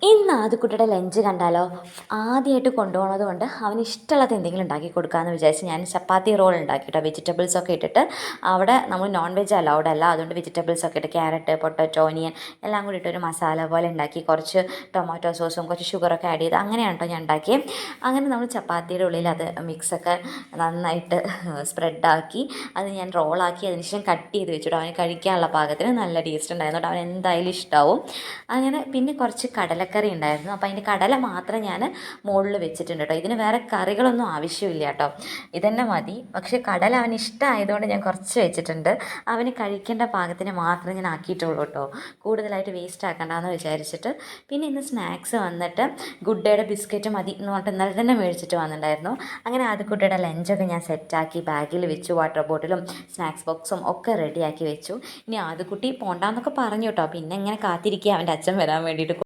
ഇന്ന് ആദ്യക്കുട്ടിയുടെ ലഞ്ച് കണ്ടാലോ. ആദ്യമായിട്ട് കൊണ്ടുപോകുന്നത് കൊണ്ട് അവന് ഇഷ്ടമുള്ളത് എന്തെങ്കിലും ഉണ്ടാക്കി കൊടുക്കാമെന്ന് വിചാരിച്ച് ഞാൻ ചപ്പാത്തി റോൾ ഉണ്ടാക്കി കേട്ടോ. വെജിറ്റബിൾസൊക്കെ ഇട്ടിട്ട്, അവിടെ നമ്മൾ നോൺ വെജ് അലൗഡ് അല്ല, അതുകൊണ്ട് വെജിറ്റബിൾസൊക്കെ ഇട്ട് ക്യാരറ്റ്, പൊട്ടറ്റോ, ഓനിയൻ എല്ലാം കൂടി ഇട്ടൊരു മസാല പോലെ ഉണ്ടാക്കി, കുറച്ച് ടൊമാറ്റോ സോസും കുറച്ച് ഷുഗറൊക്കെ ആഡ് ചെയ്ത് അങ്ങനെയാണ് കേട്ടോ ഞാൻ ഉണ്ടാക്കിയത്. അങ്ങനെ നമ്മൾ ചപ്പാത്തിയുടെ ഉള്ളിൽ അത് മിക്സൊക്കെ നന്നായിട്ട് സ്പ്രെഡാക്കി അത് ഞാൻ റോളാക്കി അതിന് ശേഷം കട്ട് ചെയ്ത് വെച്ചിട്ട് അവന് കഴിക്കാനുള്ള പാകത്തിന് നല്ല ടേസ്റ്റ് ഉണ്ടായിരുന്നു കേട്ടോ. അവൻ എന്തായാലും ഇഷ്ടമാവും. അങ്ങനെ പിന്നെ കുറച്ച് കടലക്കറി ഉണ്ടായിരുന്നു. അപ്പോൾ അതിൻ്റെ കടല മാത്രം ഞാൻ മുകളിൽ വെച്ചിട്ടുണ്ട് കേട്ടോ. ഇതിന് വേറെ കറികളൊന്നും ആവശ്യമില്ല കേട്ടോ, ഇതന്നെ മതി. പക്ഷേ കടല അവന് ഇഷ്ടമായതുകൊണ്ട് ഞാൻ കുറച്ച് വെച്ചിട്ടുണ്ട്. അവന് കഴിക്കേണ്ട പാകത്തിന് മാത്രം ഞാൻ ആക്കിയിട്ടുള്ളൂ കേട്ടോ, കൂടുതലായിട്ട് വേസ്റ്റ് ആക്കണ്ടെന്ന് വിചാരിച്ചിട്ട്. പിന്നെ ഇന്ന് സ്നാക്സ് വന്നിട്ട് ഗുഡ് ഡേയുടെ ബിസ്ക്കറ്റ് മതി എന്ന് പറഞ്ഞിട്ട് ഇന്നലെ തന്നെ മേടിച്ചിട്ട് വന്നിട്ടുണ്ടായിരുന്നു. അങ്ങനെ അത് കുട്ടിയുടെ ലഞ്ചൊക്കെ ഞാൻ സെറ്റാക്കി ബാഗിൽ വെച്ചു, വാട്ടർ ബോട്ടിലും സ്നാക്സ് ബോക്സും ഒക്കെ റെഡിയാക്കി വെച്ചു. ഇനി ആദ്യക്കുട്ടി പോണ്ടാന്നൊക്കെ പറഞ്ഞു കേട്ടോ. പിന്നെ ഇങ്ങനെ കാത്തിരിക്കുക അവൻ്റെ അച്ഛൻ വരാൻ വേണ്ടിയിട്ട്.